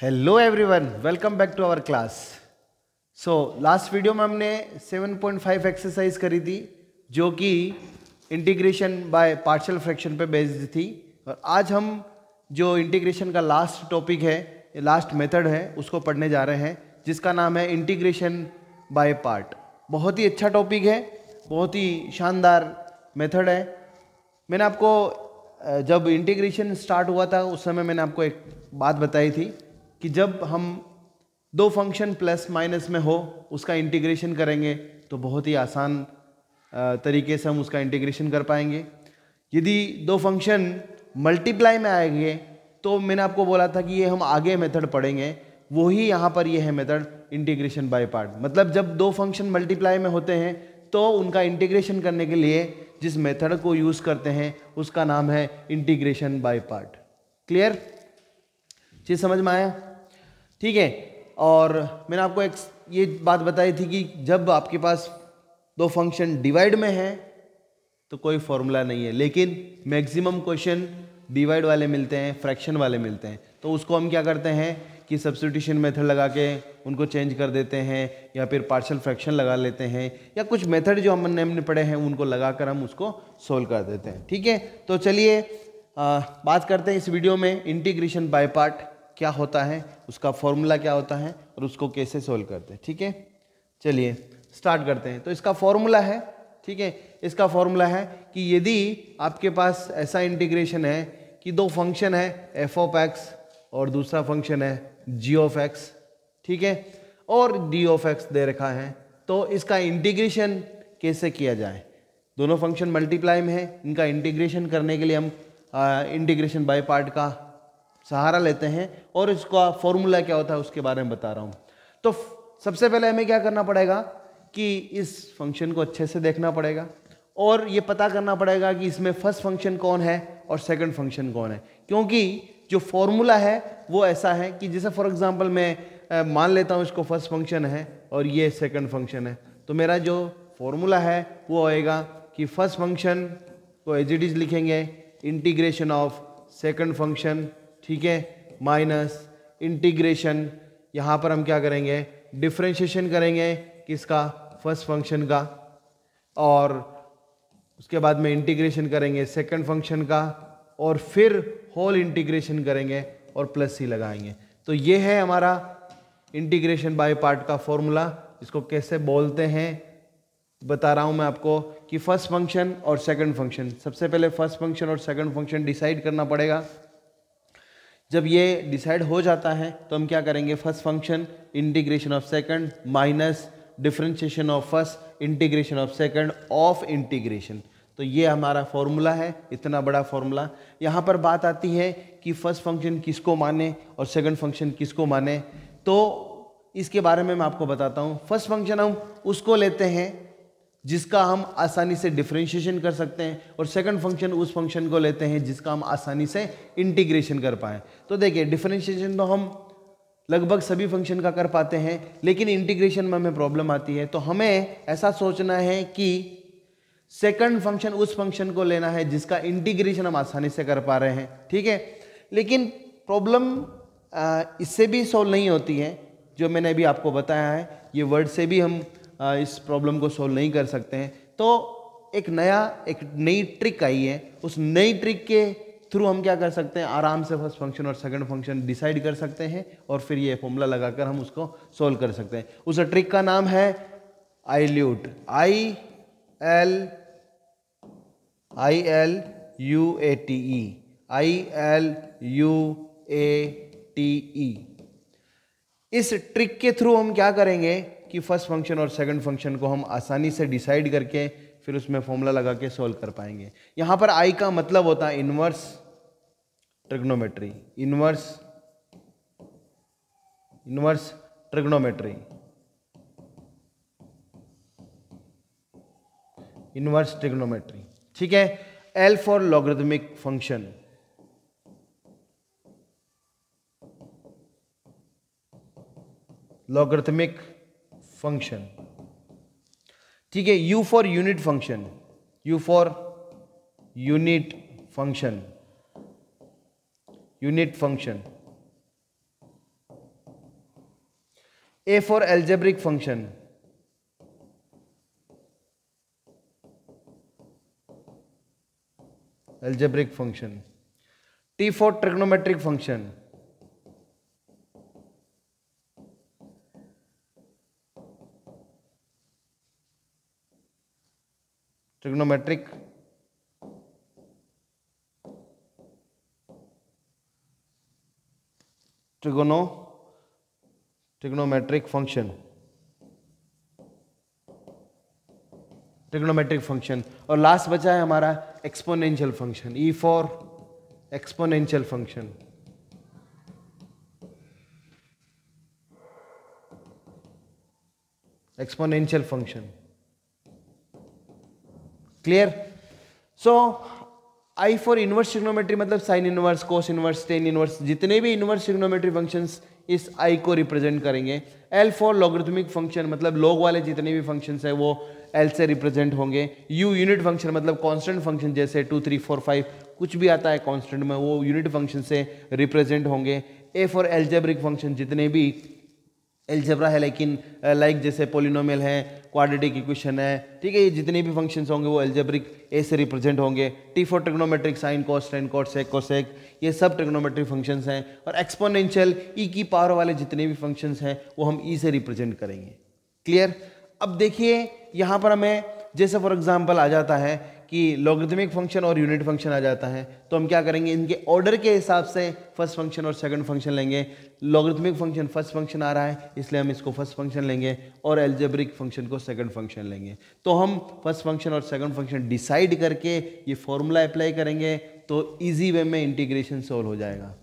Hello everyone, welcome back to our class. So last video में हमने 7.5 exercise करी थी जो कि इंटीग्रेशन बाय पार्शियल फ्रैक्शन पे बेस्ड थी। और आज हम जो इंटीग्रेशन का लास्ट टॉपिक है, लास्ट मेथड है, उसको पढ़ने जा रहे हैं जिसका नाम है इंटीग्रेशन बाय पार्ट। बहुत ही अच्छा टॉपिक है, बहुत ही शानदार मेथड है। मैंने आपको जब इंटीग्रेशन स्टार्ट हुआ था उस समय मैंने आपको एक बात बताई थी कि जब हम दो फंक्शन प्लस माइनस में हो उसका इंटीग्रेशन करेंगे तो बहुत ही आसान तरीके से हम उसका इंटीग्रेशन कर पाएंगे। यदि दो फंक्शन मल्टीप्लाई में आएंगे तो मैंने आपको बोला था कि ये हम आगे मेथड पढ़ेंगे, वही यहाँ पर ये है मेथड इंटीग्रेशन बाय पार्ट। मतलब जब दो फंक्शन मल्टीप्लाई में होते हैं तो उनका इंटीग्रेशन करने के लिए जिस मेथड को यूज़ करते हैं उसका नाम है इंटीग्रेशन बाय पार्ट। क्लियर? चीज़ समझ में आया? ठीक है। और मैंने आपको एक ये बात बताई थी कि जब आपके पास दो फंक्शन डिवाइड में है तो कोई फॉर्मूला नहीं है, लेकिन मैक्सिमम क्वेश्चन डिवाइड वाले मिलते हैं, फ्रैक्शन वाले मिलते हैं। तो उसको हम क्या करते हैं कि सब्स्टिट्यूशन मेथड लगा के उनको चेंज कर देते हैं, या फिर पार्शियल फ्रैक्शन लगा लेते हैं, या कुछ मेथड जो हमने पढ़े हैं उनको लगाकर हम उसको सोल्व कर देते हैं। ठीक है, तो चलिए बात करते हैं इस वीडियो में इंटीग्रेशन बाय पार्ट क्या होता है, उसका फॉर्मूला क्या होता है और उसको कैसे सोल्व करते हैं। ठीक है, चलिए स्टार्ट करते हैं। तो इसका फॉर्मूला है, ठीक है, इसका फॉर्मूला है कि यदि आपके पास ऐसा इंटीग्रेशन है कि दो फंक्शन है एफ ऑफ एक्स और दूसरा फंक्शन है जी ऑफ एक्स, ठीक है, और डी ऑफ एक्स दे रखा है, तो इसका इंटीग्रेशन कैसे किया जाए। दोनों फंक्शन मल्टीप्लाई में है, इनका इंटीग्रेशन करने के लिए हम इंटीग्रेशन बाय पार्ट का सहारा लेते हैं और इसका फॉर्मूला क्या होता है उसके बारे में बता रहा हूं। तो सबसे पहले हमें क्या करना पड़ेगा कि इस फंक्शन को अच्छे से देखना पड़ेगा और ये पता करना पड़ेगा कि इसमें फर्स्ट फंक्शन कौन है और सेकंड फंक्शन कौन है, क्योंकि जो फॉर्मूला है वो ऐसा है कि जैसे फॉर एग्जांपल मैं मान लेता हूँ इसको फर्स्ट फंक्शन है और ये सेकंड फंक्शन है, तो मेरा जो फॉर्मूला है वो आएगा कि फर्स्ट फंक्शन को एज इट इज लिखेंगे इंटीग्रेशन ऑफ सेकंड फंक्शन, ठीक है, माइनस इंटीग्रेशन, यहाँ पर हम क्या करेंगे डिफरेंशिएशन करेंगे किसका, फर्स्ट फंक्शन का, और उसके बाद में इंटीग्रेशन करेंगे सेकंड फंक्शन का, और फिर होल इंटीग्रेशन करेंगे और प्लस सी लगाएंगे। तो ये है हमारा इंटीग्रेशन बाय पार्ट का फॉर्मूला। इसको कैसे बोलते हैं बता रहा हूं मैं आपको कि फर्स्ट फंक्शन और सेकंड फंक्शन, सबसे पहले फर्स्ट फंक्शन और सेकंड फंक्शन डिसाइड करना पड़ेगा। जब ये डिसाइड हो जाता है तो हम क्या करेंगे, first function integration of second minus differentiation of first integration of second of integration. तो ये हमारा फॉर्मूला है, इतना बड़ा फॉर्मूला। यहाँ पर बात आती है कि फर्स्ट फंक्शन किसको माने और सेकंड फंक्शन किसको माने, तो इसके बारे में मैं आपको बताता हूँ। फर्स्ट फंक्शन हम उसको लेते हैं जिसका हम आसानी से डिफरेंशिएशन कर सकते हैं, और सेकंड फंक्शन उस फंक्शन को लेते हैं जिसका हम आसानी से इंटीग्रेशन कर पाएँ। तो देखिए डिफरेंशिएशन तो हम लगभग सभी फंक्शन का कर पाते हैं, लेकिन इंटीग्रेशन में हमें प्रॉब्लम आती है। तो हमें ऐसा सोचना है कि सेकंड फंक्शन उस फंक्शन को लेना है जिसका इंटीग्रेशन हम आसानी से कर पा रहे हैं, ठीक है। लेकिन प्रॉब्लम इससे भी सॉल्व नहीं होती है, जो मैंने अभी आपको बताया है, ये वर्ड से भी हम इस प्रॉब्लम को सोल्व नहीं कर सकते हैं। तो एक नई ट्रिक आई है, उस नई ट्रिक के थ्रू हम क्या कर सकते हैं, आराम से फर्स्ट फंक्शन और सेकंड फंक्शन डिसाइड कर सकते हैं और फिर ये फॉर्मूला लगाकर हम उसको सोल्व कर सकते हैं। उस ट्रिक का नाम है आइल्यूट, ILUATE। इस ट्रिक के थ्रू हम क्या करेंगे कि फर्स्ट फंक्शन और सेकंड फंक्शन को हम आसानी से डिसाइड करके फिर उसमें फॉर्मूला लगा के सोल्व कर पाएंगे। यहां पर आई का मतलब होता है inverse trigonometry, inverse trigonometry, inverse trigonometry, ठीक है। L for logarithmic function, logarithmic function, ठीक है। You for unit function, you for unit function, unit function, A for algebraic function, algebraic function. T for trigonometric function, trigonometric trigonometric function, trigonometric function. और last बचा है हमारा exponential function, e for exponential function. Exponential function. Clear? So I for inverse trigonometry मतलब sine inverse, cos inverse, tan inverse, जितने भी inverse trigonometry functions इस आई को represent करेंगे. एल फॉर लॉगरिथमिक फंक्शन मतलब लॉग वाले जितने भी फंक्शंस हैं वो एल से रिप्रेजेंट होंगे. यू यूनिट फंक्शन मतलब कांस्टेंट फंक्शन जैसे 2 3 4 5 कुछ भी आता है कांस्टेंट में वो यूनिट फंक्शन से रिप्रेजेंट होंगे. ए फॉर एल्जेब्रिक फंक्शन जितने भी एल्जेब्रा है लेकिन लाइक जैसे पोलिनोमियल है, क्वाड्रेटिक इक्वेशन है, ठीक है, ये जितने भी फंक्शंस होंगे वो एल्जेब्रिक ए से रिप्रेजेंट होंगे. T for trigonometric sine, cos, tan, cot, sec, cosec, ये सब ट्रिग्नोमेट्रिक फंक्शंस हैं. और एक्सपोनेंशियल ई की पावर वाले जितने भी फंक्शंस हैं वो हम ई से रिप्रेजेंट करेंगे. क्लियर? अब देखिए यहाँ पर हमें जैसे फॉर एग्जांपल आ जाता है कि लॉगरिथमिक फंक्शन और यूनिट फंक्शन आ जाता है तो हम क्या करेंगे, इनके ऑर्डर के हिसाब से फर्स्ट फंक्शन और सेकंड फंक्शन लेंगे. लॉगरिथमिक फंक्शन फर्स्ट फंक्शन आ रहा है इसलिए हम इसको फर्स्ट फंक्शन लेंगे और एल्जेब्रिक फंक्शन को सेकंड फंक्शन लेंगे. तो हम फर्स्ट फंक्शन और सेकंड फंक्शन डिसाइड करके ये फॉर्मूला अप्लाई करेंगे तो ईजी वे में इंटीग्रेशन सॉल्व हो जाएगा.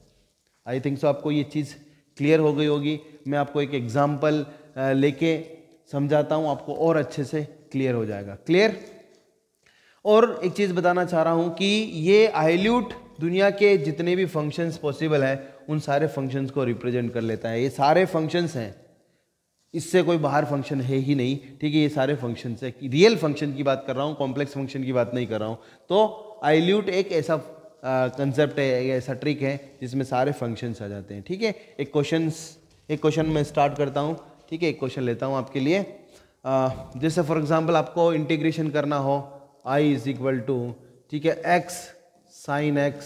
आई थिंक सो आपको ये चीज़ क्लियर हो गई होगी. मैं आपको एक एग्जाम्पल लेके समझाता हूँ, आपको और अच्छे से क्लियर हो जाएगा. क्लियर? और एक चीज़ बताना चाह रहा हूँ कि ये आइल्यूट दुनिया के जितने भी फंक्शंस पॉसिबल है उन सारे फंक्शंस को रिप्रेजेंट कर लेता है. ये सारे फंक्शंस हैं, इससे कोई बाहर फंक्शन है ही नहीं. ठीक है, ये सारे फंक्शंस है. रियल फंक्शन की बात कर रहा हूँ, कॉम्प्लेक्स फंक्शन की बात नहीं कर रहा हूँ. तो आइल्यूट एक ऐसा कंसेप्ट है, ऐसा ट्रिक है जिसमें सारे फंक्शंस आ जाते हैं. ठीक है, एक क्वेश्चन मैं स्टार्ट करता हूँ. ठीक है, एक क्वेश्चन लेता हूँ आपके लिए. जैसे फॉर एग्जांपल आपको इंटीग्रेशन करना हो i इज इक्वल टू, ठीक है, x साइन x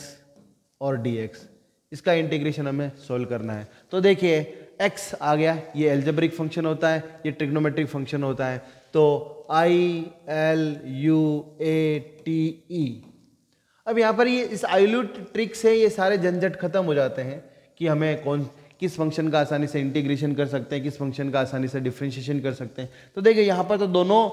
और dx, इसका इंटीग्रेशन हमें सोल्व करना है. तो देखिए x आ गया, ये एल्जेब्रिक फंक्शन होता है, ये ट्रिग्नोमेट्रिक फंक्शन होता है. तो i l u a t e. अब यहाँ पर ये इस आइल्यूट ट्रिक से ये सारे झंझट खत्म हो जाते हैं कि हमें किस फंक्शन का आसानी से इंटीग्रेशन कर सकते हैं, किस फंक्शन का आसानी से डिफरेंशिएशन कर सकते हैं. तो देखिए यहाँ पर तो दोनों,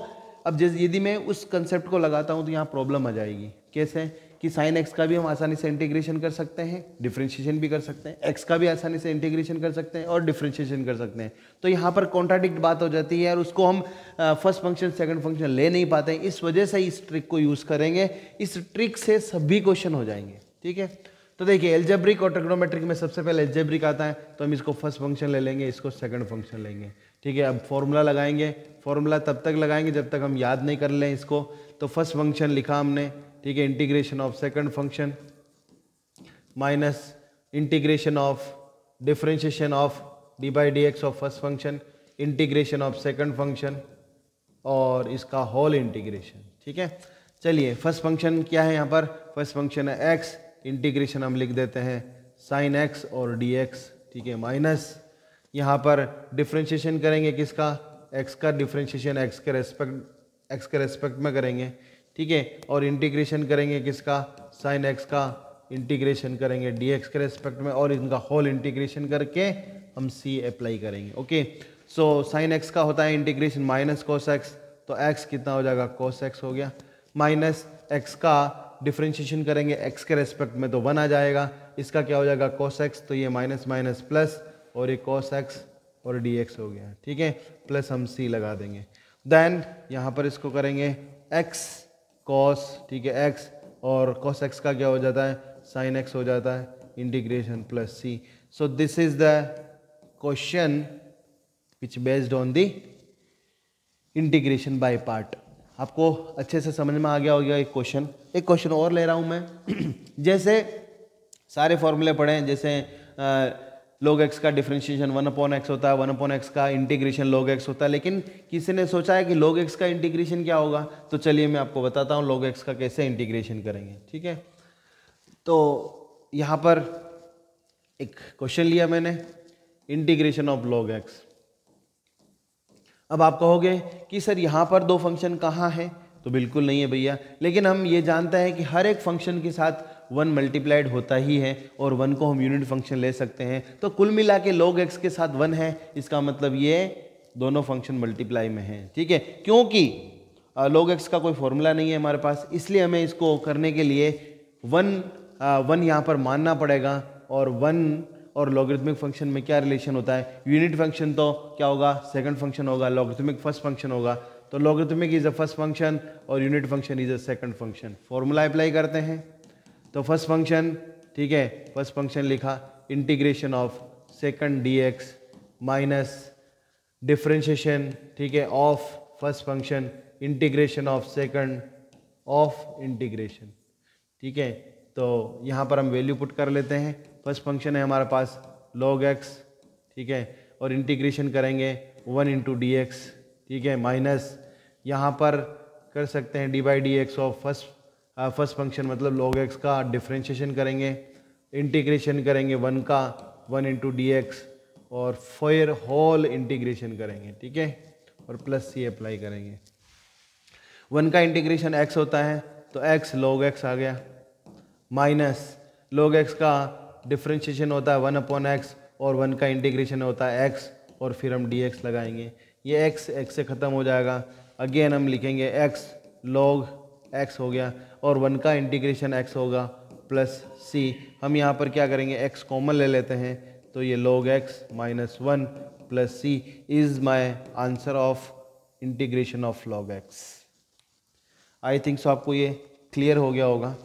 अब जैसे यदि मैं उस कंसेप्ट को लगाता हूँ तो यहाँ प्रॉब्लम आ जाएगी. कैसे? कि साइन एक्स का भी हम आसानी से इंटीग्रेशन कर सकते हैं, डिफरेंशिएशन भी कर सकते हैं, एक्स का भी आसानी से इंटीग्रेशन कर सकते हैं और डिफरेंशिएशन कर सकते हैं. तो यहाँ पर कॉन्ट्राडिक्ट बात हो जाती है और उसको हम फर्स्ट फंक्शन सेकंड फंक्शन ले नहीं पाते हैं. इस वजह से इस ट्रिक को यूज़ करेंगे. इस ट्रिक से सभी क्वेश्चन हो जाएंगे. ठीक है, तो देखिए एल्जेब्रिक और ट्रिग्नोमेट्रिक में सबसे पहले एल्जेब्रिक आता है तो हम इसको फर्स्ट फंक्शन ले लेंगे, इसको सेकंड फंक्शन लेंगे. ठीक है, अब फॉर्मूला लगाएंगे. फॉर्मूला तब तक लगाएंगे जब तक हम याद नहीं कर लें इसको. तो फर्स्ट फंक्शन लिखा हमने, ठीक है, integration of second function minus integration of differentiation of D by d x of first function, integration of second function और इसका होल इंटीग्रेशन. ठीक है, चलिए फर्स्ट फंक्शन क्या है यहाँ पर? फर्स्ट फंक्शन है एक्स, इंटीग्रेशन हम लिख देते हैं साइन एक्स और डी एक्स. ठीक है, माइनस यहाँ पर डिफरेंशिएशन करेंगे किसका? एक्स का डिफरेंशिएशन एक्स के रेस्पेक्ट में करेंगे. ठीक है, और इंटीग्रेशन करेंगे किसका? साइन एक्स का इंटीग्रेशन करेंगे डी एक्स के रेस्पेक्ट में और इनका होल इंटीग्रेशन करके हम सी अप्लाई करेंगे. ओके, सो साइन एक्स का होता है इंटीग्रेशन माइनस कोस एक्स, तो एक्स कितना हो जाएगा? कोस एक्स हो गया. माइनस एक्स का डिफरेंशिएशन करेंगे एक्स के रेस्पेक्ट में तो 1 आ जाएगा. इसका क्या हो जाएगा? कोस एक्स, तो ये माइनस माइनस प्लस और ये कोस एक्स और डी एक्स हो गया. ठीक है, प्लस हम सी लगा देंगे. देन यहाँ पर इसको करेंगे एक्स कॉस, ठीक है, एक्स और कॉस एक्स का क्या हो जाता है? साइन एक्स हो जाता है, integration plus C. So this is the question which based on the integration by part. आपको अच्छे से समझ में आ गया होगा. एक क्वेश्चन और ले रहा हूँ मैं. जैसे सारे फॉर्मूले पढ़े हैं, जैसे log x का डिफरेंशिएशन 1/x होता है, 1/x का इंटीग्रेशन log x होता है, लेकिन किसी ने सोचा है कि log x का इंटीग्रेशन क्या होगा, तो चलिए मैं आपको बताता हूँ log x का कैसे इंटीग्रेशन करेंगे। ठीक है, तो यहाँ पर एक क्वेश्चन लिया मैंने, इंटीग्रेशन ऑफ log x। अब आप कहोगे कि सर यहाँ पर दो फंक्शन कहाँ है, तो बिल्कुल नहीं है भैया, लेकिन हम ये जानते हैं कि हर एक फंक्शन के साथ 1 मल्टीप्लाइड होता ही है और 1 को हम यूनिट फंक्शन ले सकते हैं, तो कुल मिला के log x के साथ 1 है, इसका मतलब ये दोनों फंक्शन मल्टीप्लाई में हैं। ठीक है, क्योंकि log x का कोई फॉर्मूला नहीं है हमारे पास, इसलिए हमें इसको करने के लिए 1 यहाँ पर मानना पड़ेगा। और 1 और लॉगरिथमिक फंक्शन में क्या रिलेशन होता है, यूनिट फंक्शन तो क्या होगा, सेकंड फंक्शन होगा, लॉगरिथमिक फर्स्ट फंक्शन होगा, तो logarithmic is a first function और unit function is a second function. Formula apply करते हैं, तो फर्स्ट फंक्शन, ठीक है, फर्स्ट फंक्शन लिखा integration of second dx minus differentiation, ठीक है, of first function integration of second of integration. ठीक है, तो यहाँ पर हम वैल्यू पुट कर लेते हैं। फर्स्ट फंक्शन है हमारे पास log x, ठीक है, और इंटीग्रेशन करेंगे 1 इंटू डी एक्स, ठीक है, माइनस यहाँ पर कर सकते हैं D by d x of first function मतलब log x का डिफरेंशिएशन करेंगे, इंटीग्रेशन करेंगे 1 का 1 इंटू डी एक्स और फिर होल इंटीग्रेशन करेंगे। ठीक है, और प्लस सी अप्लाई करेंगे। 1 का इंटीग्रेशन x होता है तो x log x आ गया, माइनस log x का डिफरेंशिएशन होता है 1/x और 1 का इंटीग्रेशन होता है x और फिर हम dx लगाएंगे, ये x से ख़त्म हो जाएगा। अगेन हम लिखेंगे x log x हो गया और 1 का इंटीग्रेशन x होगा प्लस c। हम यहाँ पर क्या करेंगे, x कॉमन ले लेते हैं, तो ये log x minus 1 plus c is my answer of integration of log x। I think so आपको ये क्लियर हो गया होगा।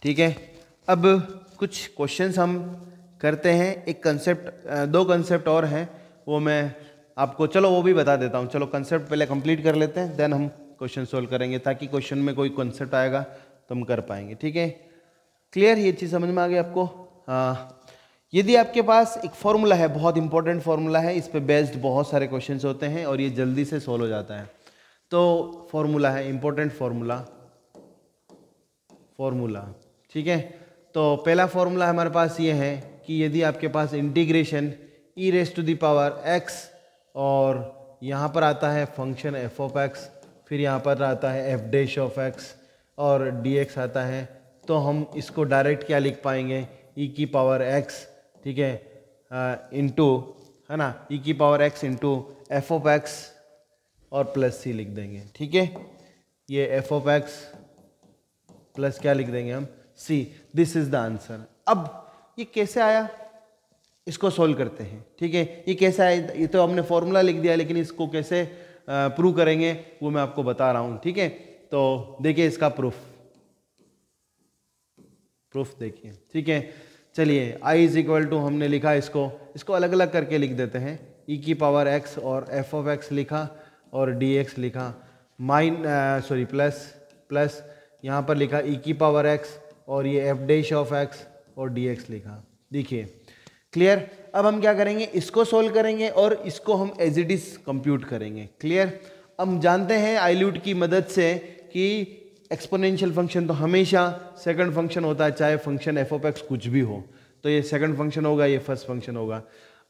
ठीक है, अब कुछ क्वेश्चंस हम करते हैं। एक कंसेप्ट, दो कंसेप्ट और हैं, वो मैं आपको चलो वो भी बता देता हूँ। चलो कंसेप्ट पहले कंप्लीट कर लेते हैं, देन हम क्वेश्चन सोल्व करेंगे, ताकि क्वेश्चन में कोई कंसेप्ट आएगा तो हम कर पाएंगे। ठीक है, क्लियर, ये चीज़ समझ में आ गई आपको। यदि आपके पास एक फॉर्मूला है, बहुत इंपॉर्टेंट फॉर्मूला है, इस पे बेस्ड बहुत सारे क्वेश्चंस होते हैं और ये जल्दी से सोल्व हो जाता है। तो फॉर्मूला है इंपॉर्टेंट फॉर्मूला, ठीक है। तो पहला फॉर्मूला हमारे पास ये है कि यदि आपके पास integration e raise to the power x और यहाँ पर आता है फंक्शन f ऑफ x, फिर यहाँ पर आता है f डैश ऑफ x और dx आता है, तो हम इसको डायरेक्ट क्या लिख पाएंगे, e की पावर x, ठीक है, इंटू, है ना, e की power x into f of x और प्लस c लिख देंगे। ठीक है, ये f ऑफ x प्लस क्या लिख देंगे हम, c। This is the answer. अब ये कैसे आया, इसको सोल्व करते हैं। ठीक है, ये कैसे आया, ये तो हमने फॉर्मूला लिख दिया, लेकिन इसको कैसे प्रूव करेंगे वो मैं आपको बता रहा हूँ। ठीक है, तो देखिए इसका प्रूफ देखिए। ठीक है, चलिए i इज इक्वल टू, हमने लिखा इसको अलग अलग करके लिख देते हैं, e की पावर x और f ऑफ x लिखा और dx लिखा, प्लस यहाँ पर लिखा e की पावर x और ये f डैश ऑफ x और dx लिखा। देखिए क्लियर। अब हम क्या करेंगे, इसको सोल्व करेंगे और इसको हम एज इट इज कंप्यूट करेंगे। क्लियर। हम जानते हैं आइल्यूट की मदद से कि एक्सपोनेंशियल फंक्शन तो हमेशा सेकंड फंक्शन होता है, चाहे फंक्शन f ऑफ x कुछ भी हो, तो ये सेकंड फंक्शन होगा, ये फर्स्ट फंक्शन होगा।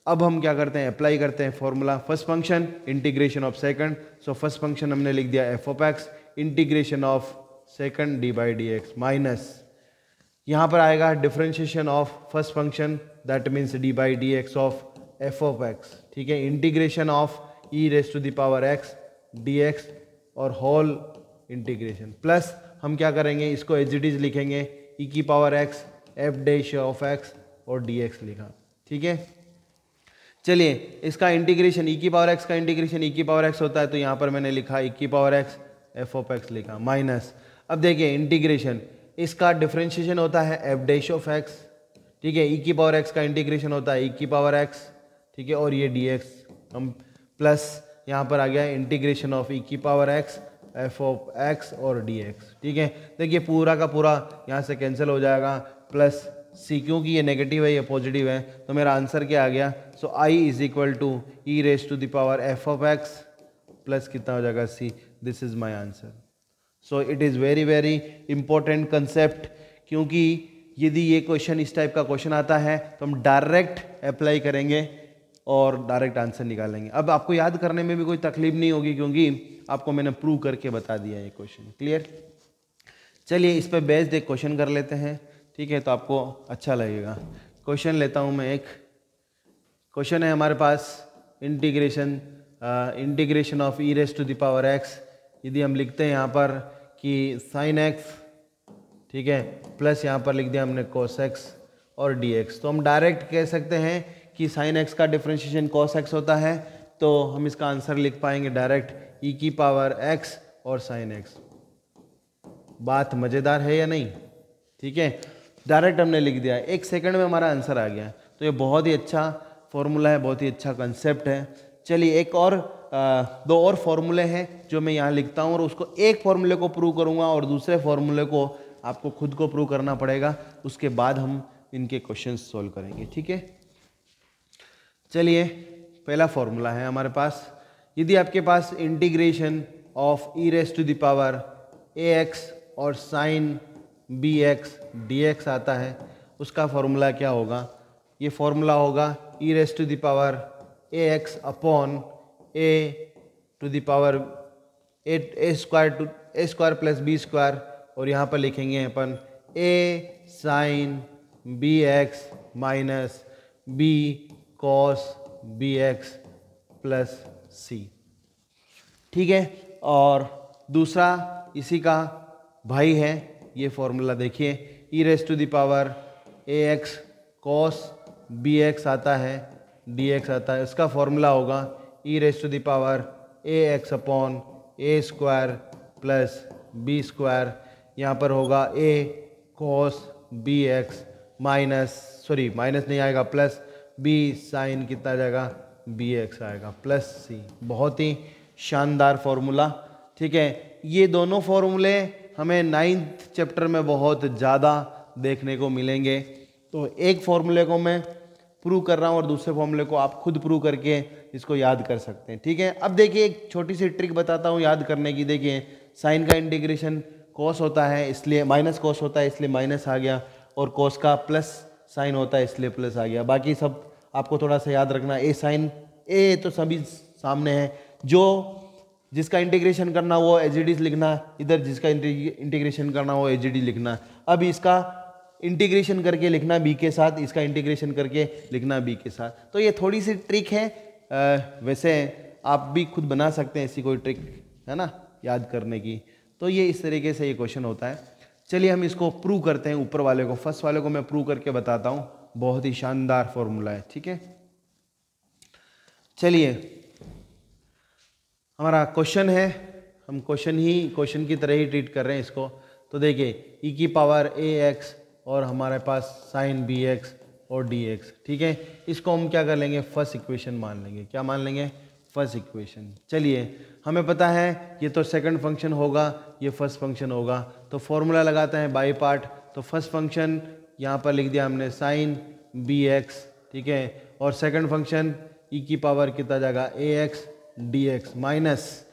अब हम क्या करते हैं, अप्लाई करते हैं formula, first function integration of second, so first function हमने लिख दिया f of x integration of second d by d x, minus यहाँ पर आएगा differentiation of first function, that means d by d x of f of x, ठीक है, integration of e raise to the power x dx और whole integration, plus हम क्या करेंगे, इसको एज इट इज लिखेंगे, e की power x f dash of x और dx लिखा। ठीक है, चलिए इसका इंटीग्रेशन, e की पावर x का इंटीग्रेशन e की पावर x होता है, तो यहाँ पर मैंने लिखा e की power x f of x लिखा, माइनस, अब देखिए इंटीग्रेशन, इसका डिफरेंशिएशन होता है f डैश ऑफ x, ठीक है, e की पावर x का इंटीग्रेशन होता है e की पावर x, ठीक है, और ये dx, हम प्लस यहाँ पर आ गया इंटीग्रेशन ऑफ e की power x f of x और dx। ठीक है, देखिए पूरा का पूरा यहाँ से कैंसिल हो जाएगा, प्लस सी, क्योंकि ये नेगेटिव है ये पॉजिटिव है, तो मेरा आंसर क्या आ गया? So I is equal to e raise to the power f of x plus कितना हो जाएगा? C. This is my answer. So it is very very important concept, क्योंकि यदि ये क्वेश्चन इस टाइप का क्वेश्चन आता है तो हम डायरेक्ट अप्लाई करेंगे और डायरेक्ट आंसर निकालेंगे। अब आपको याद करने में भी कोई तकलीफ नहीं होगी, क्योंकि आपको मैंने प्रूव करके बता दिया ये क्वेश्चन। क्लियर? चलिए इस पे बेस्ड एक क्वेश्चन कर लेते हैं, ठीक है, तो आपको अच्छा लगेगा। क्वेश्चन लेता हूँ मैं। एक क्वेश्चन है हमारे पास, integration of e raise to the power x. यदि हम लिखते हैं यहाँ पर कि साइन एक्स, ठीक है, प्लस यहाँ पर लिख दिया हमने कोस एक्स और डी एक्स, तो हम डायरेक्ट कह सकते हैं कि साइन एक्स का डिफरेंशिएशन कोस एक्स होता है, तो हम इसका आंसर लिख पाएंगे डायरेक्ट ई की पावर एक्स और साइन एक्स। बात मज़ेदार है या नहीं? ठीक है, डायरेक्ट हमने लिख दिया, 1 सेकंड में हमारा आंसर आ गया। तो ये बहुत ही अच्छा फॉर्मूला है, बहुत ही अच्छा कंसेप्ट है। चलिए एक और 2 और फॉर्मूले हैं जो मैं यहाँ लिखता हूँ, और उसको एक फॉर्मूले को प्रूव करूँगा और दूसरे फॉर्मूले को आपको खुद को प्रूव करना पड़ेगा। उसके बाद हम इनके क्वेश्चंस सोल्व करेंगे, ठीक है। चलिए पहला फॉर्मूला है हमारे पास, यदि आपके पास integration of e raise to the power a x और sine b x d x आता है, उसका फॉर्मूला क्या होगा? ये फॉर्मूला होगा e raise to the power a x upon a to the power a square plus b square, और यहाँ पर लिखेंगे अपन a sine b x minus b cos b x plus c, ठीक है। और दूसरा इसी का भाई है, ये फॉर्मूला देखिए, e raise to the power a x cos b x आता है, डी एक्स आता है, इसका फॉर्मूला होगा e raise to the power a x upon a square plus b square, यहाँ पर होगा a cos b x minus नहीं आएगा, प्लस बी साइन कितना आ जाएगा? बी एक्स आएगा प्लस सी। बहुत ही शानदार फॉर्मूला, ठीक है। ये दोनों फॉर्मूले हमें 9th चैप्टर में बहुत ज़्यादा देखने को मिलेंगे, तो एक फॉर्मूले को मैं प्रूव कर रहा हूँ और दूसरे फॉर्मूले को आप खुद प्रूव करके इसको याद कर सकते हैं, ठीक है। अब देखिए एक छोटी सी ट्रिक बताता हूँ याद करने की। देखिए साइन का इंटीग्रेशन कॉस होता है, इसलिए माइनस कॉस होता है इसलिए माइनस आ गया, और कॉस का प्लस साइन होता है इसलिए प्लस आ गया। बाकी सब आपको थोड़ा सा याद रखना। ए साइन ए तो सभी सामने है, जो जिसका इंटीग्रेशन करना वो एज इट इज लिखना, इधर जिसका इंटीग्रेशन करना वो एज इट इज लिखना। अब इसका इंटीग्रेशन करके लिखना बी के साथ, इसका इंटीग्रेशन करके लिखना बी के साथ। तो ये थोड़ी सी ट्रिक है, वैसे आप भी खुद बना सकते हैं ऐसी कोई ट्रिक, है ना, याद करने की। तो ये इस तरीके से ये क्वेश्चन होता है। चलिए हम इसको प्रूव करते हैं, ऊपर वाले को, फर्स्ट वाले को मैं प्रूव करके बताता हूँ। बहुत ही शानदार फॉर्मूला है, ठीक है। चलिए हमारा क्वेश्चन है, हम क्वेश्चन की तरह ही ट्रीट कर रहे हैं इसको। तो देखिए ई की पावर ए एक्स और हमारे पास साइन बी एक्स और डी एक्स, ठीक है। इसको हम क्या कर लेंगे? फर्स्ट इक्वेशन मान लेंगे। क्या मान लेंगे? First equation. चलिए हमें पता है ये तो सेकंड फंक्शन होगा, ये फर्स्ट फंक्शन होगा, तो फॉर्मूला लगाते हैं बाई पार्ट। तो फर्स्ट फंक्शन यहाँ पर लिख दिया हमने साइन बी एक्स, ठीक है, और सेकंड फंक्शन ई की पावर कितना जाएगा? A x d x minus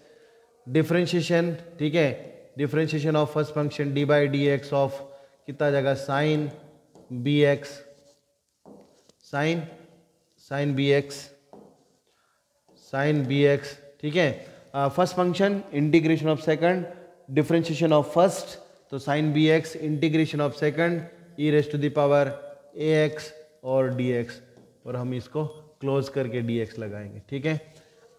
differentiation, ठीक है, differentiation of first function d by d x of कितना जाएगा? Sine b x, sine b x, ठीक है। First function integration of second, differentiation of first, तो sine b x integration of second e raise to the power a x और d x, और हम इसको close करके डी एक्स लगाएंगे, ठीक है।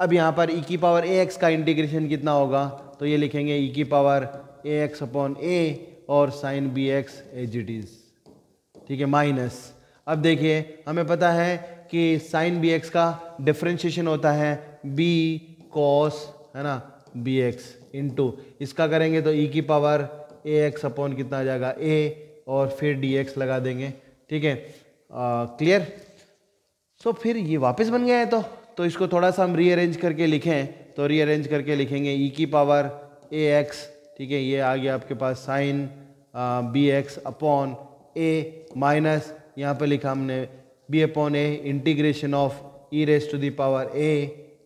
अब यहाँ पर ई की पावर ए एक्स का इंटीग्रेशन कितना होगा? तो ये लिखेंगे ई की power a x upon a और sine b x as it is, ठीक है, माइनस। अब देखिए हमें पता है कि साइन बी एक्स का डिफ्रेंशिएशन होता है बी कॉस, है ना, बी एक्स इंटू इसका करेंगे तो ई की पावर ए एक्स अपॉन कितना आ जाएगा? ए, और फिर डी एक्स लगा देंगे, ठीक है। क्लियर? सो फिर ये वापस बन गया है, तो इसको थोड़ा सा हम रीअरेंज करके लिखें, तो रीअरेंज करके लिखेंगे ई की पावर ए एक्स, ठीक है, ये आ गया आपके पास sine b x upon a minus यहाँ पे लिखा हमने b upon a integration of e raise to the power a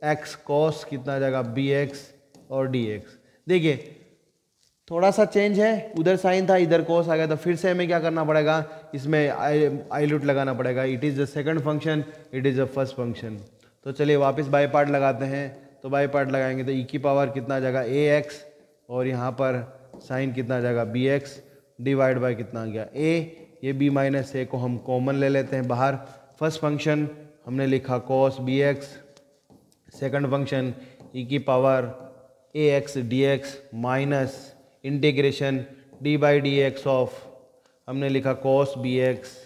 x cos कितना आ जाएगा बी एक्स और डी एक्स। देखिए थोड़ा सा चेंज है, उधर साइन था इधर कॉस आ गया, तो फिर से हमें क्या करना पड़ेगा, इसमें आई लूट लगाना पड़ेगा। It is the second function, it is the first function. तो चलिए वापस बाय पार्ट लगाते हैं। तो बाय पार्ट लगाएंगे तो ई की पावर कितना आ जाएगा ए एक्स और यहाँ पर साइन कितना आ जाएगा बी एक्स डिवाइड बाय कितना आ गया ए। ये बी माइनस ए को हम कॉमन ले लेते हैं बाहर। फर्स्ट फंक्शन हमने लिखा cos b x, second function e की power a x d x minus integration d by d x of हमने लिखा cos b x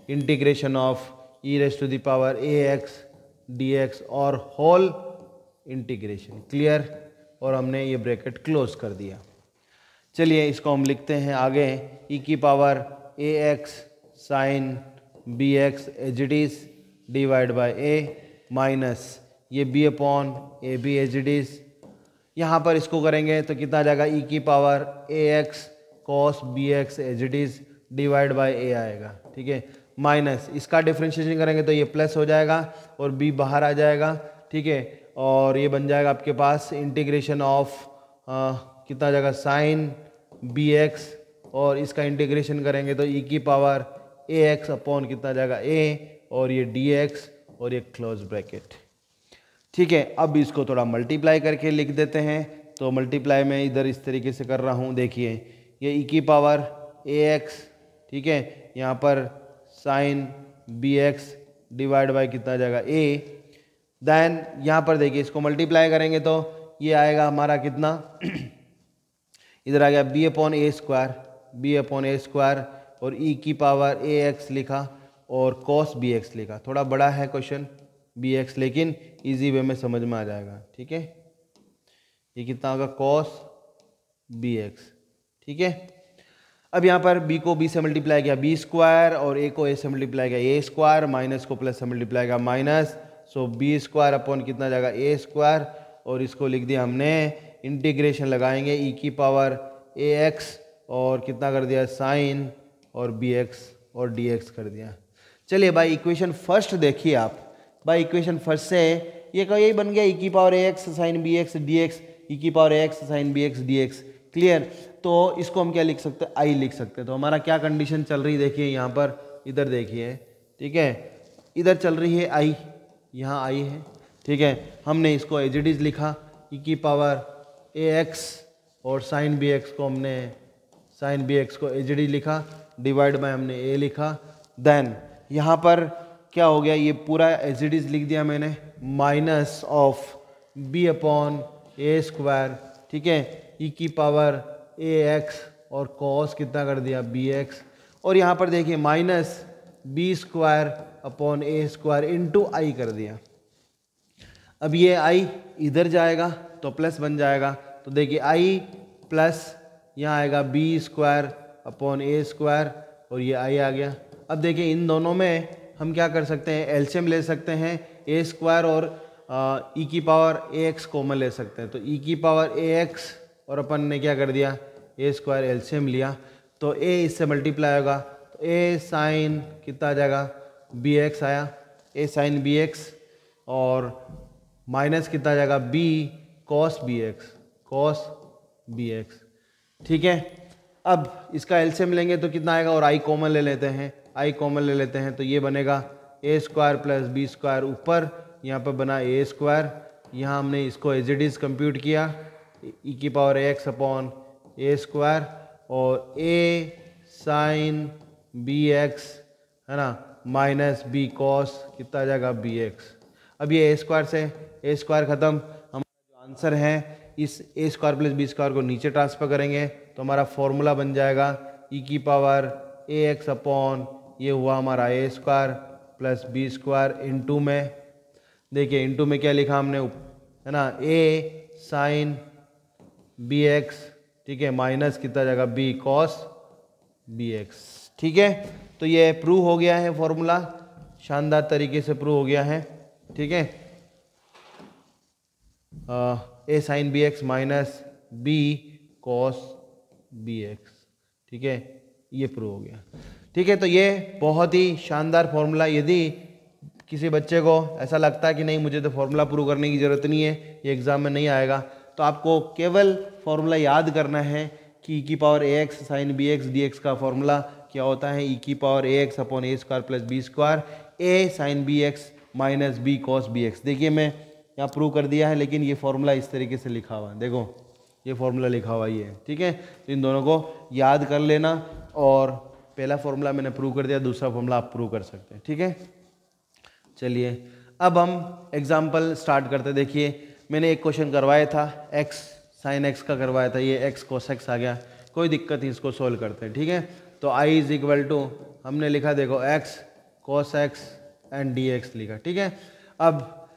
integration of e raise to the power a x d x और whole integration. Clear? और हमने ये bracket close कर दिया। चलिए इसको हम लिखते हैं आगे, ई की power a x sine b x as it is divide by a minus ये b upon a b as it is. यहाँ पर इसको करेंगे तो कितना आ जाएगा ई की power a x cos b x as it is divide by a आएगा। ठीक है, माइनस इसका डिफ्रेंशिएशन करेंगे तो ये प्लस हो जाएगा और बी बाहर आ जाएगा। ठीक है, और ये बन जाएगा आपके पास इंटीग्रेशन ऑफ कितना आ जाएगा साइन बी एक्स और इसका इंटीग्रेशन करेंगे तो ई की पावर ए एक्स अपॉन कितना आ जाएगा ए और ये डी एक्स और ये क्लोज ब्रैकेट। ठीक है, अब इसको थोड़ा मल्टीप्लाई करके लिख देते हैं। तो मल्टीप्लाई में इधर इस तरीके से कर रहा हूँ। देखिए ये ई की पावर ए एक्स, ठीक है, यहाँ पर sine b x divide by कितना आ जाएगा ए। देन यहाँ पर देखिए इसको मल्टीप्लाई करेंगे तो ये आएगा हमारा कितना इधर आ गया B upon a square, B upon a square और ई की पावर ए एक्स लिखा और कॉस बी एक्स लिखा। थोड़ा बड़ा है क्वेश्चन बी एक्स, लेकिन इजी वे में समझ में आ जाएगा। ठीक है, ये कितना होगा कॉस बी एक्स। ठीक है, अब यहाँ पर b को b से मल्टीप्लाई किया बी स्क्वायर और a को a से मल्टीप्लाई किया ए स्क्वायर, माइनस को प्लस से मल्टीप्लाई किया माइनस, सो बी स्क्वायर अपॉन कितना जाएगा ए स्क्वायर और इसको लिख दिया हमने इंटीग्रेशन लगाएंगे ई की पावर ए एक्स और कितना कर दिया साइन और बी एक्स और डी एक्स कर दिया। चलिए भाई इक्वेशन फर्स्ट देखिए आप, भाई इक्वेशन फर्स्ट से ये का यही बन गया ई की power a x sine b x d x, e की power a x sine b x d x. Clear? तो इसको हम क्या लिख सकते हैं, आई लिख सकते हैं। तो हमारा क्या कंडीशन चल रही देखिए यहाँ पर, इधर देखिए, ठीक है, इधर चल रही है आई, यहाँ आई है। ठीक है, हमने इसको एज इट इज लिखा ई की पावर ए एक्स और साइन बी एक्स को हमने साइन बी एक्स को एज इट इज लिखा डिवाइड बाय हमने ए लिखा। देन यहाँ पर क्या हो गया, ये पूरा एज इट इज लिख दिया मैंने minus of b upon a square. ठीक है, ई की पावर ए एक्स और कॉस कितना कर दिया बी एक्स और यहाँ पर देखिए minus b square upon a square into I कर दिया। अब ये आई इधर जाएगा तो प्लस बन जाएगा। तो देखिए आई प्लस यहाँ आएगा B square upon a square और ये आई आ गया। अब देखिए इन दोनों में हम क्या कर सकते हैं, एलसीएम ले सकते हैं, ए स्क्वायर और ई की पावर ए एक्स कॉमन ले सकते हैं। तो ई की पावर ए एक्स और अपन ने क्या कर दिया ए स्क्वायर एलसीएम लिया तो ए इससे मल्टीप्लाई होगा तो ए साइन कितना आ जाएगा बी एक्स आया, ए साइन बी एक्स और माइनस कितना आ जाएगा b cos b x, cos b x. ठीक है, अब इसका एलसीएम लेंगे तो कितना आएगा और आई कॉमन ले लेते हैं, आई कॉमन ले लेते हैं तो ये बनेगा ए स्क्वायर प्लस बी स्क्वायर, ऊपर यहाँ पर बना ए स्क्वायर, यहाँ हमने इसको एज इट इज कंप्यूट किया ई की power a x upon a square और ए साइन बी एक्स है ना माइनस बी कॉस कितना आ जाएगा बी एक्स। अब ये ए स्क्वायर से ए स्क्वायर ख़त्म, हमारा जो आंसर है इस ए स्क्वायर प्लस बी स्क्वायर को नीचे ट्रांसफर करेंगे तो हमारा फॉर्मूला बन जाएगा ई की पावर ए एक्स अपॉन ये हुआ हमारा a square plus b square into में, देखिए इंटू में क्या लिखा हमने है ना ए साइन बी एक्स, ठीक है, माइनस कितना जाएगा बी कॉस बी एक्स। ठीक है, तो ये प्रूव हो गया है, फॉर्मूला शानदार तरीके से प्रूव हो गया है। ठीक है, a sine b x minus b cos b x. ठीक है, ये प्रूव हो गया। ठीक है, तो ये बहुत ही शानदार फॉर्मूला, यदि किसी बच्चे को ऐसा लगता है कि नहीं मुझे तो फॉर्मूला प्रूव करने की ज़रूरत नहीं है, ये एग्ज़ाम में नहीं आएगा, तो आपको केवल फॉर्मूला याद करना है कि e की power ax sine b x d x का फॉर्मूला क्या होता है, e की power ax upon a square plus b square a sine b x minus b cos b x. देखिए मैं यहाँ प्रूव कर दिया है, लेकिन ये फॉर्मूला इस तरीके से लिखा हुआ है, देखो ये फॉर्मूला लिखा हुआ ही है। ठीक है, तो इन दोनों को याद कर लेना, और पहला फॉर्मूला मैंने प्रूव कर दिया, दूसरा फॉर्मूला आप प्रूव कर सकते हैं। ठीक है, चलिए अब हम एग्जाम्पल स्टार्ट करते। देखिए मैंने एक क्वेश्चन करवाया था, x साइन x का करवाया था, ये x cos x आ गया, कोई दिक्कत नहीं, इसको सोल्व करते हैं। ठीक है, तो i इज इक्वल टू हमने लिखा देखो x cos x and dx लिखा। ठीक है, अब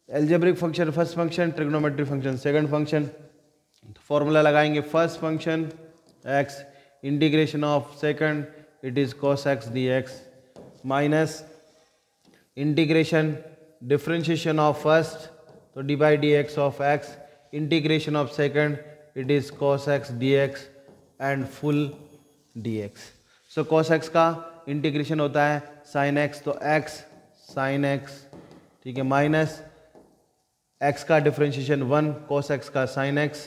algebraic function first function, trigonometric function second function, formula लगाएंगे first function x integration of second it is cos x dx minus integration differentiation of first तो d by d x of x integration of second it is cos x dx and full dx। So cos x का integration होता है sin x, तो x sin x, ठीक है, minus x का differentiation 1 cos x का sin x,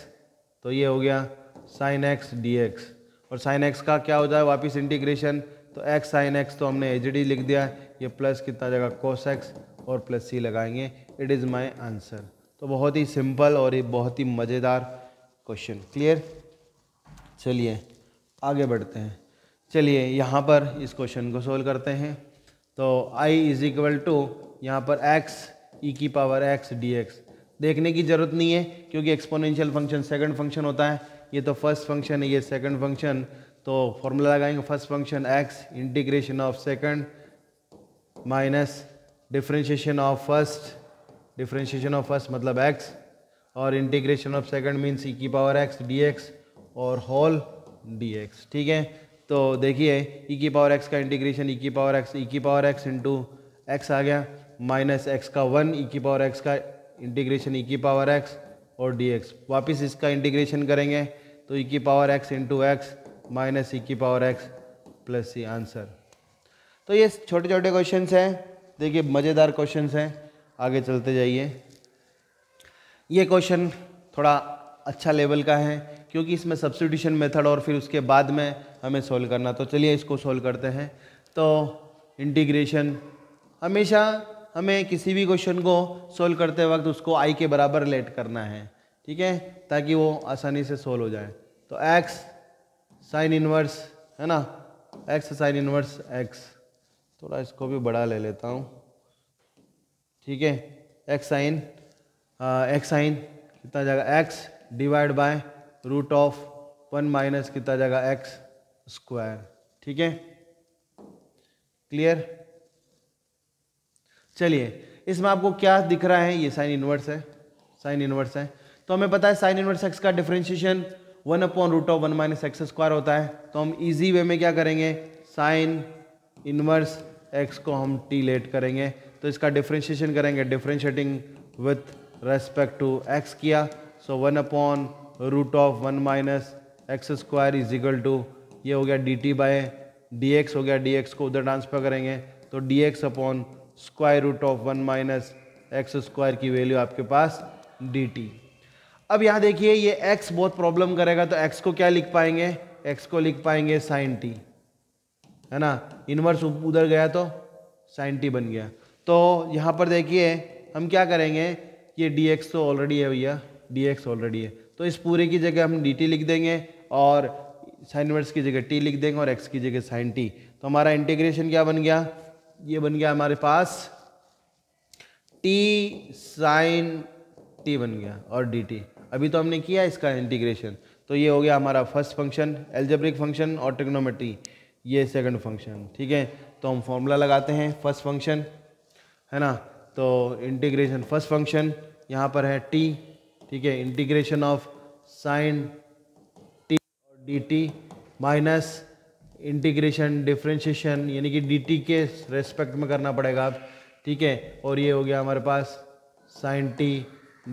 तो ये हो गया sin x dx, और sin x का क्या हो जाए वापस इंटीग्रेशन, तो x sin x तो हमने एज डी लिख दिया, ये प्लस कितना जगह cos x और प्लस सी लगाएंगे, इट इज़ माय आंसर। तो बहुत ही सिंपल और ये बहुत ही मज़ेदार क्वेश्चन। क्लियर, चलिए आगे बढ़ते हैं। चलिए यहाँ पर इस क्वेश्चन को सोल्व करते हैं। तो i इज इक्वल टू यहाँ पर x e की पावर x dx, देखने की ज़रूरत नहीं है क्योंकि एक्सपोनेंशियल फंक्शन सेकंड फंक्शन होता है, ये तो फर्स्ट फंक्शन है, ये सेकंड फंक्शन, तो फॉर्मूला लगाएंगे first function x integration of second minus differentiation of first, differentiation of first मतलब x, और integration of second means e की पावर x dx और होल dx। ठीक है, तो देखिए e की पावर x का इंटीग्रेशन e की पावर x इंटू x आ गया, माइनस x का 1 e की पावर x का इंटीग्रेशन e की पावर x और dx, वापस इसका इंटीग्रेशन करेंगे तो e की power x into x minus e की power x plus C answer. तो ये छोटे छोटे क्वेश्चंस हैं, देखिए मज़ेदार क्वेश्चंस हैं, आगे चलते जाइए। ये क्वेश्चन थोड़ा अच्छा लेवल का है क्योंकि इसमें सब्स्टिट्यूशन मेथड और फिर उसके बाद में हमें सोल्व करना, तो चलिए इसको सोल्व करते हैं। तो इंटीग्रेशन, हमेशा हमें किसी भी क्वेश्चन को सोल्व करते वक्त उसको i के बराबर रिलेट करना है, ठीक है, ताकि वो आसानी से सोल्व हो जाए। तो x साइन इनवर्स है ना, x साइन इनवर्स x, थोड़ा इसको भी बड़ा ले लेता हूँ, ठीक है, x साइन कितना जाएगा x divide by root of 1 minus कितना जाएगा x स्क्वायर। ठीक है, क्लियर। चलिए इसमें आपको क्या दिख रहा है, ये साइन इनवर्स है, साइन इनवर्स है, तो हमें पता है साइन इनवर्स x का differentiation 1 upon root of 1 minus x square होता है। तो हम इजी वे में क्या करेंगे, साइन इनवर्स x को हम t लेट करेंगे, तो इसका डिफरेंशिएशन करेंगे, differentiating with respect to x किया, so 1 upon root of 1 minus x square is equal to ये हो गया dt बाय dx हो गया, dx को उधर ट्रांसफर करेंगे तो dx upon square root of 1 minus x square की वैल्यू आपके पास dt। अब यहाँ देखिए ये x बहुत प्रॉब्लम करेगा, तो x को क्या लिख पाएंगे, x को लिख पाएंगे साइन t, है ना, इनवर्स उधर गया तो साइन t बन गया। तो यहाँ पर देखिए हम क्या करेंगे, ये dx तो ऑलरेडी है भैया, dx ऑलरेडी है, तो इस पूरे की जगह हम dt लिख देंगे और साइन इनवर्स की जगह t लिख देंगे और x की जगह साइन t। तो हमारा इंटीग्रेशन क्या बन गया, ये बन गया हमारे पास t साइन t बन गया और dt। अभी तो हमने किया इसका इंटीग्रेशन, तो ये हो गया हमारा फर्स्ट फंक्शन एल्जेब्रिक फंक्शन और ट्रिग्नोमेट्री, ये सेकंड फंक्शन। ठीक है, तो हम फॉर्मूला लगाते हैं फर्स्ट फंक्शन, है ना, तो इंटीग्रेशन फर्स्ट फंक्शन यहाँ पर है t, ठीक है, इंटीग्रेशन ऑफ साइन t और dt माइनस इंटीग्रेशन डिफरेंशिएशन यानी कि dt के रेस्पेक्ट में करना पड़ेगा आप, ठीक है, और ये हो गया हमारे पास साइन t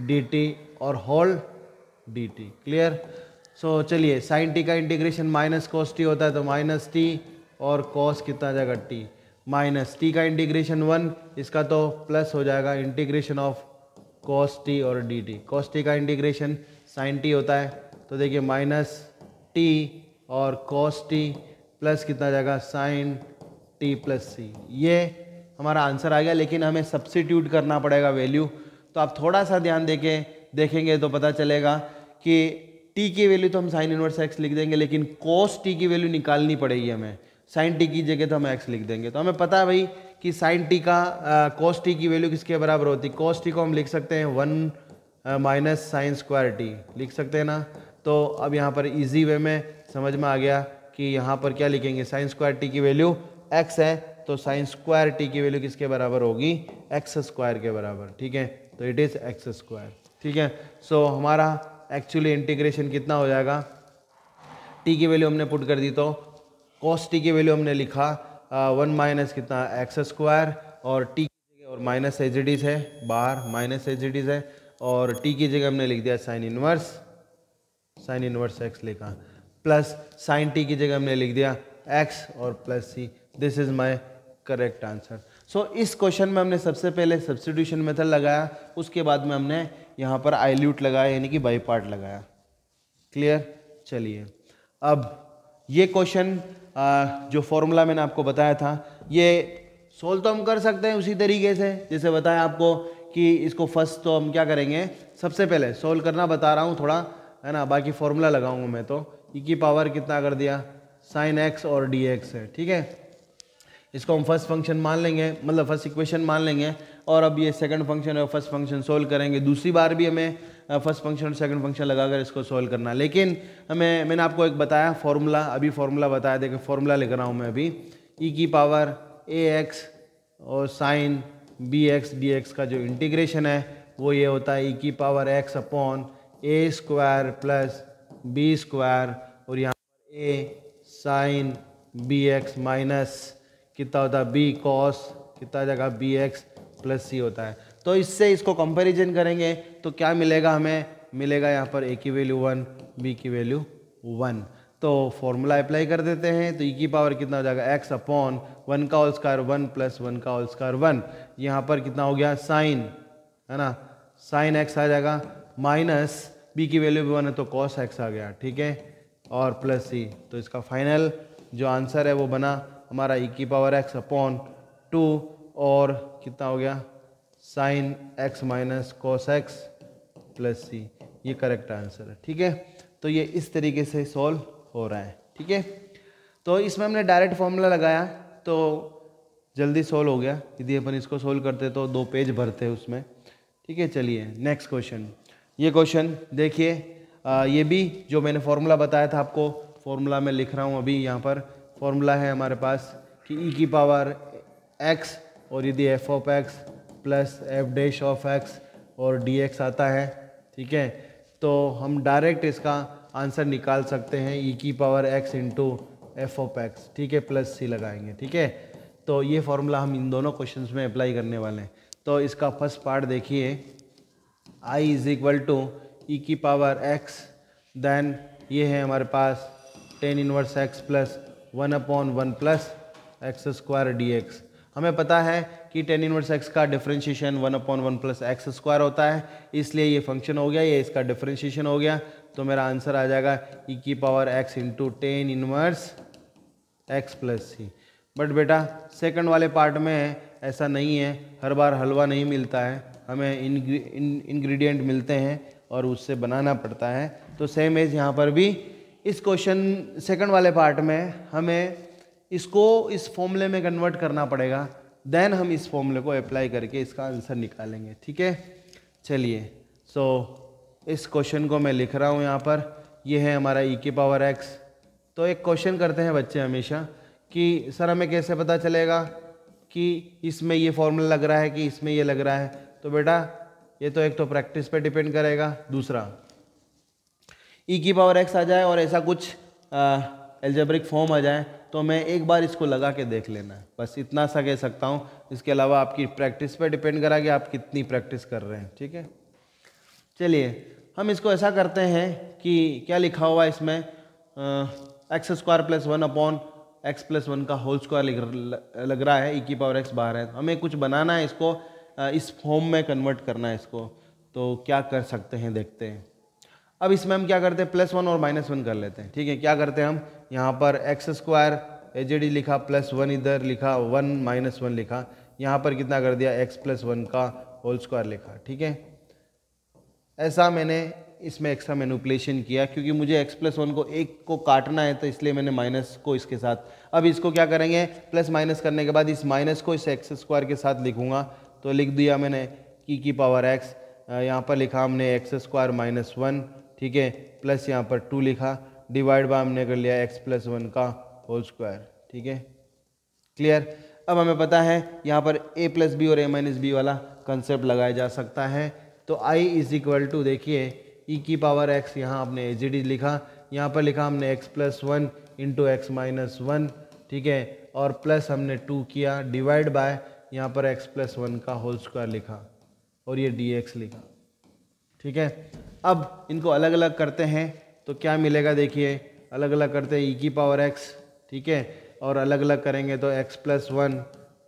dt और होल dt। क्लियर। सो चलिए साइन t का इंटीग्रेशन माइनस cos t होता है, तो माइनस t और कॉस कितना आ जाएगा टी, माइनस टी का इंटीग्रेशन 1, इसका तो प्लस हो जाएगा इंटीग्रेशन ऑफ कॉस टी और डी टी। कॉस टी का इंटीग्रेशन साइन टी होता है, तो देखिए माइनस टी और कॉस टी प्लस कितना आ जाएगा साइन टी प्लस सी। ये हमारा आंसर आ गया, लेकिन हमें सब्स्टिट्यूट करना पड़ेगा वैल्यू। तो आप थोड़ा सा ध्यान देके देखेंगे तो पता चलेगा कि टी की वैल्यू तो हम साइन इनवर्स एक्स लिख देंगे, लेकिन कॉस टी की वैल्यू निकालनी पड़ेगी हमें। साइन टी की जगह तो हम एक्स लिख देंगे। तो हमें पता है भाई कि साइन टी का कॉस टी की वैल्यू किसके बराबर होती है। कॉस टी को हम लिख सकते हैं 1 माइनस साइन स्क्वायर टी, लिख सकते हैं ना। तो अब यहाँ पर इजी वे में समझ में आ गया कि यहाँ पर क्या लिखेंगे, साइन स्क्वायर टी की वैल्यू एक्स है, तो साइन स्क्वायर टी की वैल्यू किसके बराबर होगी, एक्स स्क्वायर के बराबर। ठीक है, तो इट इज़ एक्स स्क्वायर। ठीक है, सो हमारा एक्चुअली इंटीग्रेशन कितना हो जाएगा, टी की वैल्यू हमने पुट कर दी तो कॉस टी की वैल्यू हमने लिखा 1 माइनस कितना एक्स स्क्वायर, और टी की जगह और माइनस एज इट इज है, बाहर माइनस एज इट इज है, और टी की जगह हमने लिख दिया साइन इनवर्स एक्स लिखा, प्लस साइन टी की जगह हमने लिख दिया एक्स और plus c. This is my correct answer. So इस क्वेश्चन में हमने सबसे पहले सब्स्टिट्यूशन मेथड लगाया, उसके बाद में हमने यहाँ पर आइल्यूट लगाया, यानी कि बाई पार्ट लगाया। क्लियर? चलिए, अब ये क्वेश्चन जो फॉर्मूला मैंने आपको बताया था, ये सोल्व तो हम कर सकते हैं उसी तरीके से जैसे बताया आपको कि इसको फर्स्ट तो हम क्या करेंगे, सबसे पहले सोल्व करना बता रहा हूँ थोड़ा, है ना, बाकी फॉर्मूला लगाऊंगा मैं। तो ई की पावर कितना कर दिया, साइन एक्स और डी एक्स है। ठीक है, इसको हम फर्स्ट फंक्शन मान लेंगे, मतलब फर्स्ट इक्वेशन मान लेंगे, और अब ये सेकंड फंक्शन और फर्स्ट फंक्शन सोल्व करेंगे। दूसरी बार भी हमें फर्स्ट फंक्शन और सेकंड फंक्शन लगाकर इसको सोल्व करना, लेकिन मैंने आपको एक बताया फॉर्मूला, अभी फॉर्मूला बताया, देखिए फॉर्मूला लिख रहा हूँ मैं अभी। ई की पावर ए एक्स और sine b x d x का जो इंटीग्रेशन है वो ये होता है ई की power x upon a square plus b square, और यहाँ पर ए साइन बी एक्स माइनस कितना होता है बी कॉस कितना आ जाएगा बी एक्स प्लस सी होता है। तो इससे इसको कंपैरिजन करेंगे तो क्या मिलेगा, हमें मिलेगा यहाँ पर ए की वैल्यू 1, बी की वैल्यू 1। तो फॉर्मूला अप्लाई कर देते हैं, तो ई की पावर कितना हो जाएगा एक्स अपॉन 1 का होल स्क्वायर 1 प्लस 1 का होल स्क्वायर 1, यहाँ पर कितना हो गया साइन, है ना, साइन एक्स आ जाएगा, माइनस बी की वैल्यू भी 1 है तो कॉस एक्स आ गया। ठीक है, और प्लस सी। तो इसका फाइनल जो आंसर है वो बना हमारा ई की पावर एक्स अपॉन 2 और कितना हो गया sine x minus cos x plus c. ये करेक्ट आंसर है। ठीक है, तो ये इस तरीके से सॉल्व हो रहा है। ठीक है, तो इसमें हमने डायरेक्ट फॉर्मूला लगाया तो जल्दी सॉल्व हो गया। यदि अपन इसको सॉल्व करते तो 2 पेज भरते उसमें। ठीक है, चलिए नेक्स्ट क्वेश्चन। ये क्वेश्चन देखिए, ये भी जो मैंने फॉर्मूला बताया था आपको, फॉर्मूला मैं लिख रहा हूँ अभी। यहाँ पर फॉर्मूला है हमारे पास कि ई की पावर एक्स और यदि F of x plus F dash of x और डी एक्स आता है, ठीक है, तो हम डायरेक्ट इसका आंसर निकाल सकते हैं ई की power x into F of x. ठीक है, प्लस सी लगाएंगे। ठीक है, तो ये फॉर्मूला हम इन दोनों क्वेश्चंस में अप्लाई करने वाले हैं। तो इसका फर्स्ट पार्ट देखिए, i is equal to e की पावर x, देन ये है हमारे पास tan inverse x plus 1 upon 1 plus x square d x. हमें पता है कि टेन इनवर्स x का differentiation 1 upon 1 plus x square होता है, इसलिए ये फंक्शन हो गया, ये इसका डिफरेंशिएशन हो गया। तो मेरा आंसर आ जाएगा ई की power x into tan inverse x plus C. But बेटा सेकंड वाले पार्ट में ऐसा नहीं है, हर बार हलवा नहीं मिलता है, हमें इंग्रेडिएंट मिलते हैं और उससे बनाना पड़ता है। तो सेम एज यहाँ पर भी इस क्वेश्चन सेकंड वाले पार्ट में हमें इसको इस फॉर्मूले में कन्वर्ट करना पड़ेगा, देन हम इस फॉर्मूले को अप्लाई करके इसका आंसर निकालेंगे। ठीक है, चलिए, सो इस क्वेश्चन को मैं लिख रहा हूँ यहाँ पर। ये है हमारा ई की पावर एक्स। तो एक क्वेश्चन करते हैं बच्चे हमेशा कि सर हमें कैसे पता चलेगा कि इसमें ये फॉर्मूला लग रहा है कि इसमें ये लग रहा है। तो बेटा ये तो एक तो प्रैक्टिस पे डिपेंड करेगा, दूसरा ई की पावर एक्स आ जाए और ऐसा कुछ एल्जेब्रिक फॉर्म आ जाए तो मैं एक बार इसको लगा के देख लेना है, बस इतना सा कह सकता हूँ। इसके अलावा आपकी प्रैक्टिस पे डिपेंड करा कि आप कितनी प्रैक्टिस कर रहे हैं। ठीक है, चलिए हम इसको ऐसा करते हैं कि क्या लिखा हुआ है इसमें, x square plus 1 upon x plus one का होल स्क्वायर लग रहा है, ई की पावर एक्स बाहर है, हमें कुछ बनाना है, इसको इस फॉर्म में कन्वर्ट करना है इसको। तो क्या कर सकते हैं देखते हैं। अब इसमें हम क्या करते हैं, प्लस वन और माइनस वन कर लेते हैं। ठीक है, क्या करते हैं हम, यहाँ पर एक्स स्क्वायर एजेडी लिखा, प्लस वन इधर लिखा, वन माइनस वन लिखा, यहाँ पर कितना कर दिया, एक्स प्लस वन का होल स्क्वायर लिखा। ठीक है, ऐसा मैंने इसमें एक्स्ट्रा मैनिपुलेशन किया क्योंकि मुझे एक्स प्लस वन को एक को काटना है, तो इसलिए मैंने माइनस को इसके साथ। अब इसको क्या करेंगे, प्लस माइनस करने के बाद इस माइनस को इस एक्स स्क्वायर के साथ लिखूंगा। तो लिख दिया मैंने ई की पावर एक्स, यहाँ पर लिखा हमने एक्स स्क्वायर माइनस वन, ठीक है, प्लस यहाँ पर 2 लिखा, डिवाइड बाय हमने कर लिया एक्स प्लस वन का होल स्क्वायर। ठीक है, क्लियर। अब हमें पता है यहाँ पर a प्लस बी और a माइनस बी वाला कंसेप्ट लगाया जा सकता है। तो i इज इक्वल टू, देखिए e की पावर x, यहाँ आपने एज डी लिखा, यहाँ पर लिखा हमने x plus one into x minus one, ठीक है, और प्लस हमने 2 किया, डिवाइड बाय यहाँ पर x प्लस वन का होल स्क्वायर लिखा और ये dx लिखा। ठीक है, अब इनको अलग अलग करते हैं तो क्या मिलेगा, देखिए अलग अलग करते हैं, e की पावर x, ठीक है, और अलग अलग करेंगे तो x plus one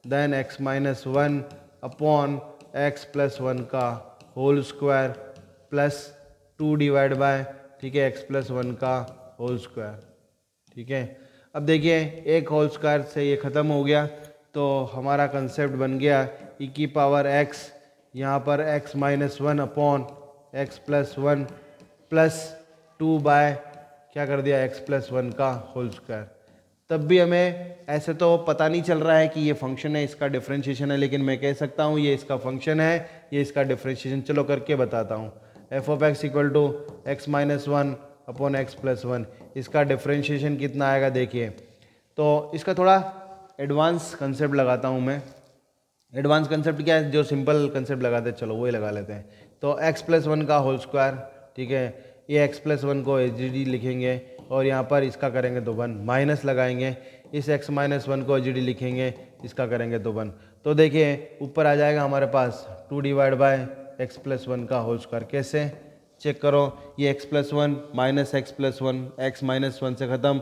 then x minus one upon x plus one का whole square plus 2 divide by, ठीक है, x प्लस वन का होल स्क्वायर। ठीक है, अब देखिए एक होल स्क्वायर से ये ख़त्म हो गया, तो हमारा कंसेप्ट बन गया e की पावर x, यहाँ पर x minus one upon x plus one plus 2 by क्या कर दिया, x प्लस वन का होल स्क्वायर। तब भी हमें ऐसे तो पता नहीं चल रहा है कि ये फंक्शन है, इसका डिफरेंशिएशन है, लेकिन मैं कह सकता हूँ ये इसका फंक्शन है, ये इसका डिफरेंशिएशन। चलो करके बताता हूँ। F of x equal to x minus one upon x plus one, इसका डिफरेंशिएशन कितना आएगा देखिए। तो इसका थोड़ा एडवांस कंसेप्ट लगाता हूँ मैं। एडवांस कंसेप्ट क्या है, जो सिंपल कंसेप्ट लगाते हैं चलो वही लगा लेते हैं। तो एक्स प्लस वन का होल स्क्वायर, ठीक है, ये एक्स प्लस वन को एच डी लिखेंगे और यहाँ पर इसका करेंगे तो 1 माइनस लगाएंगे, इस x माइनस वन को एच डी लिखेंगे, इसका करेंगे तो 1। तो देखिए ऊपर आ जाएगा हमारे पास 2 divide bye x plus one का होल स्क्वायर। कैसे चेक करो, ये x plus one minus x plus one, x minus one से ख़त्म,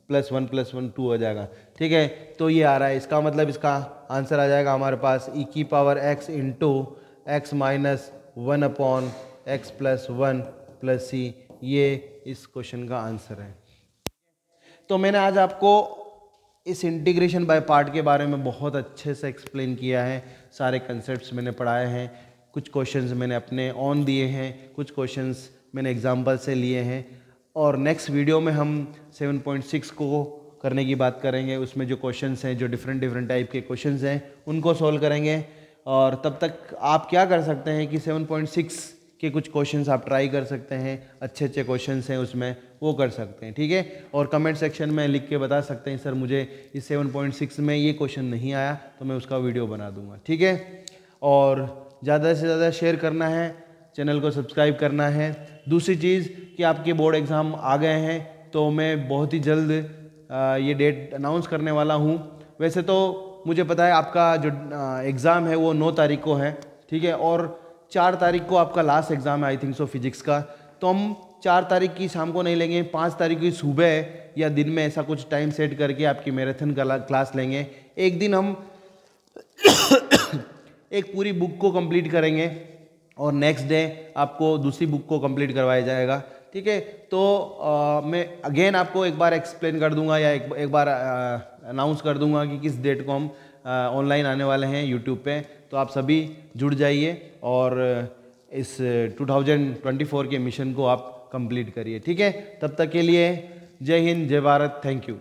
प्लस वन 2 हो जाएगा। ठीक है, तो ये आ रहा है, इसका मतलब इसका आंसर आ जाएगा हमारे पास e की power x into x minus one upon x plus one plus c, ये इस क्वेश्चन का आंसर है। तो मैंने आज आपको इस इंटीग्रेशन बाय पार्ट के बारे में बहुत अच्छे से एक्सप्लेन किया है, सारे कंसेप्ट्स मैंने पढ़ाए हैं, कुछ क्वेश्चंस मैंने अपने ऑन दिए हैं, कुछ क्वेश्चंस मैंने एग्जांपल से लिए हैं, और नेक्स्ट वीडियो में हम 7.6 को करने की बात करेंगे। उसमें जो क्वेश्चंस हैं, जो डिफरेंट टाइप के क्वेश्चंस हैं, उनको सॉल्व करेंगे। और तब तक आप क्या कर सकते हैं कि 7.6 के कुछ क्वेश्चंस आप ट्राई कर सकते हैं, अच्छे क्वेश्चंस हैं उसमें, वो कर सकते हैं। ठीक है, और कमेंट सेक्शन में लिख के बता सकते हैं सर मुझे इस 7.6 में ये क्वेश्चन नहीं आया, तो मैं उसका वीडियो बना दूंगा। ठीक है, और ज़्यादा से ज़्यादा शेयर करना है, चैनल को सब्सक्राइब करना है। दूसरी चीज़ कि आपके बोर्ड एग्ज़ाम आ गए हैं, तो मैं बहुत ही जल्द ये डेट अनाउंस करने वाला हूँ। वैसे तो मुझे पता है आपका जो एग्ज़ाम है वो 9 तारीख को है, ठीक है, और 4 तारीख को आपका लास्ट एग्ज़ाम है आई थिंक सो फिजिक्स का। तो हम 4 तारीख की शाम को नहीं लेंगे, 5 तारीख की सुबह या दिन में ऐसा कुछ टाइम सेट करके आपकी मैराथन क्लास लेंगे। एक दिन हम एक पूरी बुक को कंप्लीट करेंगे और नेक्स्ट डे आपको दूसरी बुक को कंप्लीट करवाया जाएगा। ठीक है, तो मैं अगेन आपको एक बार एक्सप्लेन कर दूंगा या एक बार अनाउंस कर दूंगा कि किस डेट को हम ऑनलाइन आने वाले हैं यूट्यूब पे। तो आप सभी जुड़ जाइए और इस 2024 के मिशन को आप कंप्लीट करिए। ठीक है, तब तक के लिए जय हिंद, जय भारत, थैंक यू।